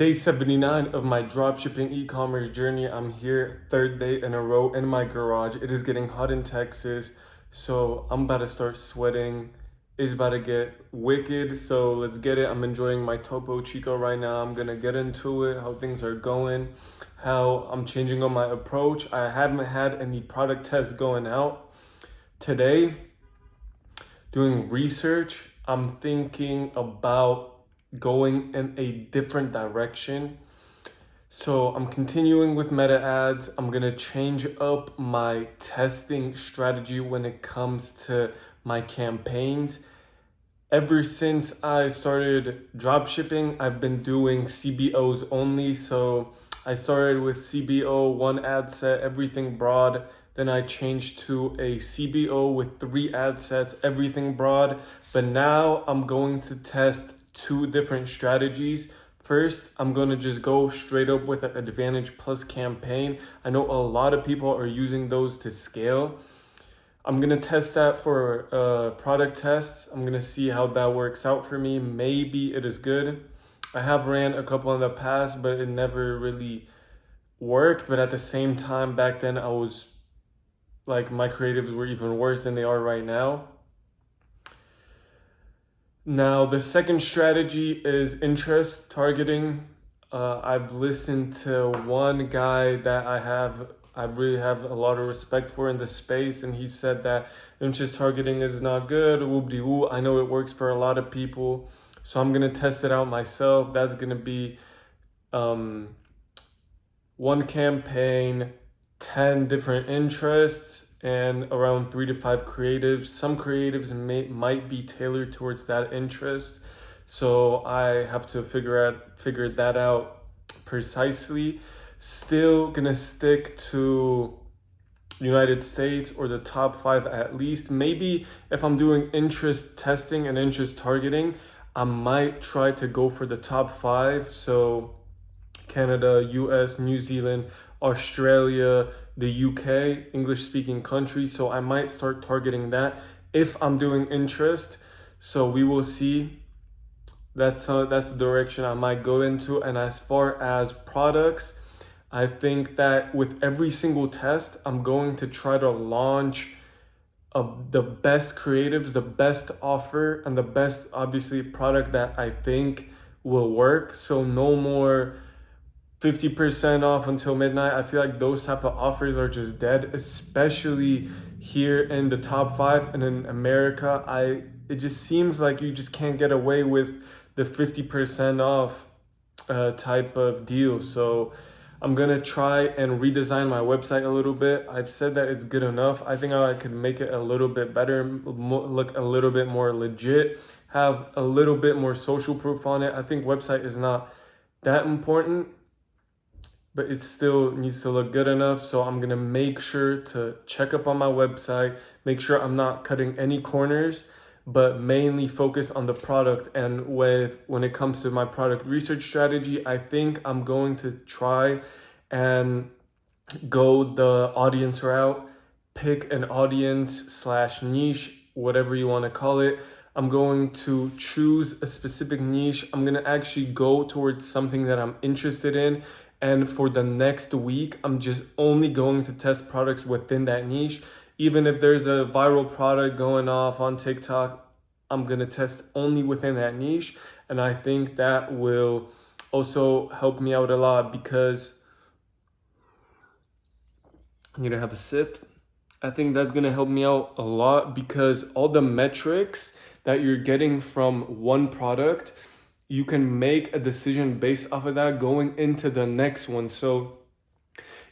Day 79 of my dropshipping e-commerce journey. I'm here, third day in a row in my garage. It is getting hot in Texas, so I'm about to start sweating. It's about to get wicked, so let's get it. I'm enjoying my Topo Chico right now. I'm gonna get into it, how things are going, how I'm changing on my approach. I haven't had any product tests going out. Today, doing research, I'm thinking about going in a different direction. So I'm continuing with meta ads. I'm gonna change up my testing strategy when it comes to my campaigns. Ever since I started dropshipping, I've been doing CBOs only. So I started with CBO, one ad set, everything broad. Then I changed to a CBO with 3 ad sets, everything broad. But now I'm going to test 2 different strategies. First, I'm going to just go straight up with an Advantage Plus campaign. I know a lot of people are using those to scale. I'm gonna test that for product tests. I'm gonna see how that works out for me. Maybe it is good. I have ran a couple in the past, but it never really worked. But at the same time, back then I was like, my creatives were even worse than they are right now. Now, the second strategy is interest targeting. I've listened to one guy that I really have a lot of respect for in the space, and he said that interest targeting is not good. Whoop-de-woo. I know it works for a lot of people, so I'm gonna test it out myself. That's gonna be one campaign, 10 different interests, and around 3 to 5 creatives. Some creatives might be tailored towards that interest, so I have to figure that out precisely. Still gonna stick to United States or the top 5 at least. Maybe if I'm doing interest testing and interest targeting, I might try to go for the top 5. So Canada, US, New Zealand, Australia, the UK, English speaking countries. So I might start targeting that if I'm doing interest. So we will see. That's the direction I might go into. And as far as products, I think that with every single test, I'm going to try to launch the best creatives, the best offer, and the best, obviously, product that I think will work. So no more 50% off until midnight. I feel like those type of offers are just dead, especially here in the top 5 and in America. It just seems like you just can't get away with the 50% off type of deal. So I'm gonna try and redesign my website a little bit. I've said that it's good enough. I think I could make it a little bit better, look a little bit more legit, have a little bit more social proof on it. I think website is not that important, but it still needs to look good enough. So I'm gonna make sure to check up on my website, make sure I'm not cutting any corners, but mainly focus on the product. And when it comes to my product research strategy, I think I'm going to try and go the audience route, pick an audience slash niche, whatever you want to call it. I'm going to choose a specific niche. I'm going to actually go towards something that I'm interested in. And for the next week, I'm just only going to test products within that niche. Even if there's a viral product going off on TikTok, I'm going to test only within that niche. And I think that will also help me out a lot, because I need to have a sip. I think that's going to help me out a lot, because all the metrics that you're getting from one product, you can make a decision based off of that going into the next one. So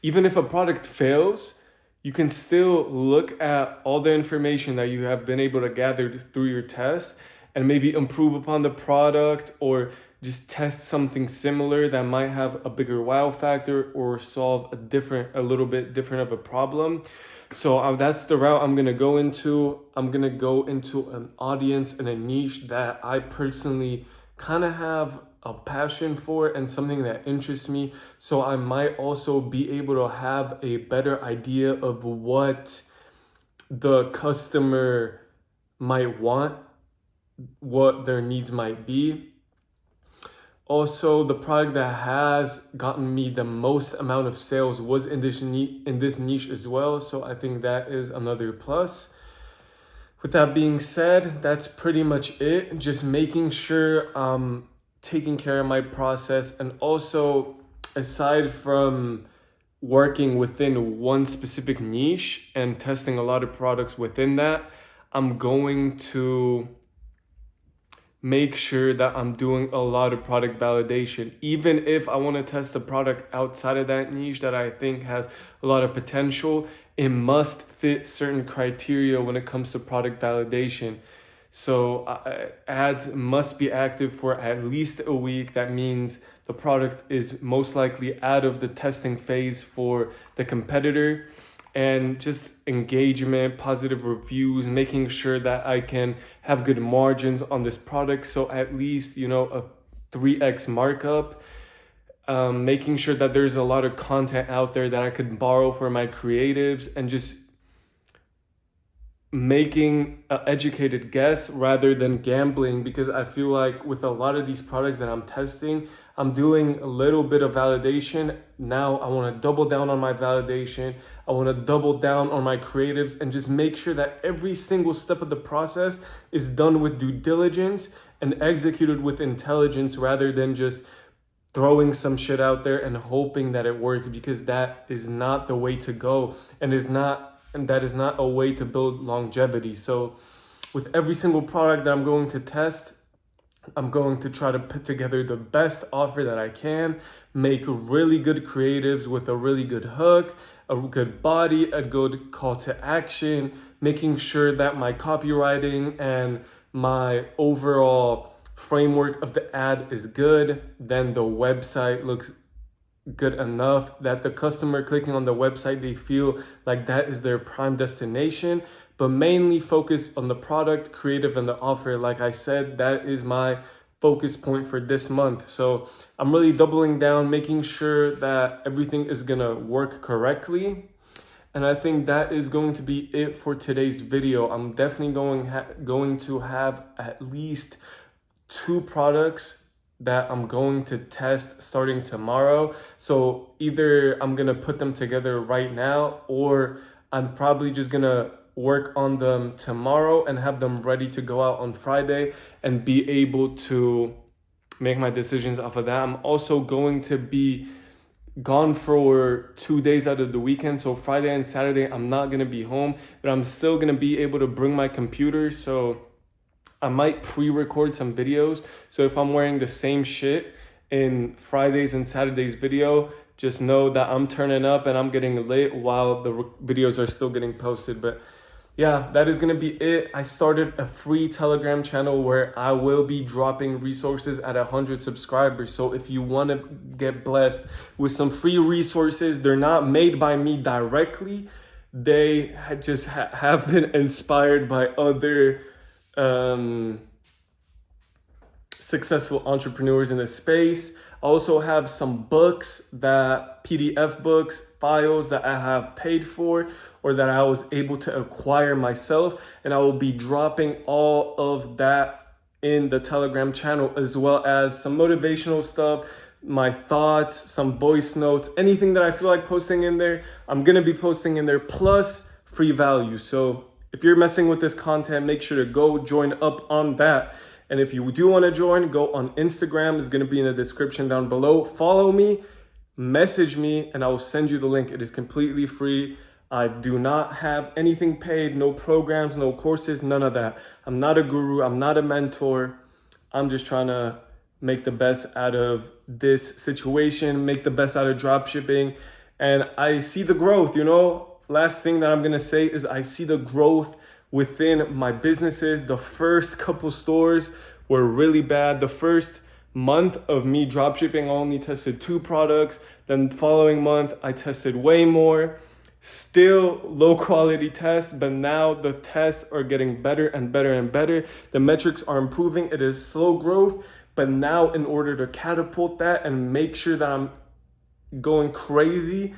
even if a product fails, you can still look at all the information that you have been able to gather through your test and maybe improve upon the product, or just test something similar that might have a bigger wow factor or solve a little bit different of a problem. So that's the route I'm gonna go into. I'm gonna go into an audience and a niche that I personally kind of have a passion for and something that interests me. So I might also be able to have a better idea of what the customer might want, what their needs might be. Also, the product that has gotten me the most amount of sales was in this niche as well. So I think that is another plus. With that being said, that's pretty much it. Just making sure I'm taking care of my process. And also, aside from working within one specific niche and testing a lot of products within that, I'm going to make sure that I'm doing a lot of product validation. Even if I want to test a product outside of that niche that I think has a lot of potential, it must fit certain criteria when it comes to product validation. So ads must be active for at least a week. That means the product is most likely out of the testing phase for the competitor. And just engagement, positive reviews, making sure that I can have good margins on this product. So at least, a 3x markup. Making sure that there's a lot of content out there that I could borrow for my creatives, and just making an educated guess rather than gambling, because I feel like with a lot of these products that I'm testing, I'm doing a little bit of validation. Now I want to double down on my validation. I want to double down on my creatives and just make sure that every single step of the process is done with due diligence and executed with intelligence, rather than just throwing some shit out there and hoping that it works, because that is not the way to go, and that is not a way to build longevity. So with every single product that I'm going to test, I'm going to try to put together the best offer that I can, make really good creatives with a really good hook, a good body, a good call to action, making sure that my copywriting and my overall framework of the ad is good. Then the website looks good enough that the customer clicking on the website, they feel like that is their prime destination. But mainly focus on the product, creative, and the offer. Like I said, that is my focus point for this month. So I'm really doubling down, making sure that everything is gonna work correctly. And I think that is going to be it for today's video. I'm definitely going to have at least 2 products that I'm going to test starting tomorrow. So either I'm gonna put them together right now, or I'm probably just gonna work on them tomorrow and have them ready to go out on Friday and be able to make my decisions off of that. I'm also going to be gone for 2 days out of the weekend. So Friday and Saturday, I'm not gonna be home, but I'm still gonna be able to bring my computer. So I might pre-record some videos. So if I'm wearing the same shit in Fridays and Saturdays video, just know that I'm turning up and I'm getting lit while the videos are still getting posted. But yeah, that is gonna be it. I started a free Telegram channel where I will be dropping resources at 100 subscribers. So if you wanna get blessed with some free resources, they're not made by me directly. They just have been inspired by other successful entrepreneurs in the space. I also have some books, that PDF books, files that I have paid for or that I was able to acquire myself, and I will be dropping all of that in the Telegram channel, as well as some motivational stuff, my thoughts, some voice notes, anything that I feel like posting in there, I'm gonna be posting in there, plus free value. So if you're messing with this content, make sure to go join up on that. And if you do want to join, go on Instagram. It's going to be in the description down below. Follow me, message me, and I will send you the link. It is completely free. I do not have anything paid, no programs, no courses, none of that. I'm not a guru. I'm not a mentor. I'm just trying to make the best out of this situation, make the best out of dropshipping. And I see the growth, Last thing that I'm gonna say is I see the growth within my businesses. The first couple stores were really bad. The first month of me dropshipping, I only tested 2 products. Then the following month, I tested way more. Still low quality tests, but now the tests are getting better and better and better. The metrics are improving. It is slow growth, but now in order to catapult that and make sure that I'm going crazy,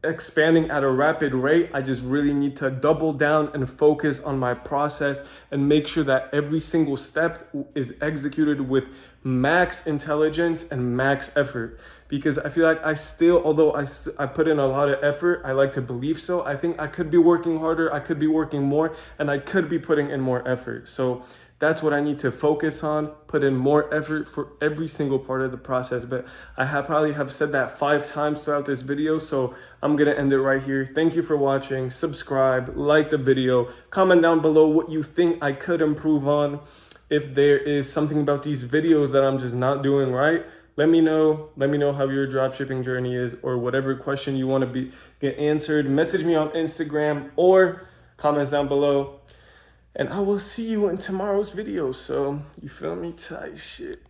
expanding at a rapid rate. I just really need to double down and focus on my process and make sure that every single step is executed with max intelligence and max effort. Because I feel like I still, although I put in a lot of effort, I like to believe so, I think I could be working harder, I could be working more, and I could be putting in more effort. So that's what I need to focus on, put in more effort for every single part of the process. But I probably have said that 5 times throughout this video, so I'm gonna end it right here. Thank you for watching, subscribe, like the video, comment down below what you think I could improve on. If there is something about these videos that I'm just not doing right, let me know. Let me know how your dropshipping journey is, or whatever question you want to get answered. Message me on Instagram or comments down below. And I will see you in tomorrow's video. So, you feel me? Tight shit.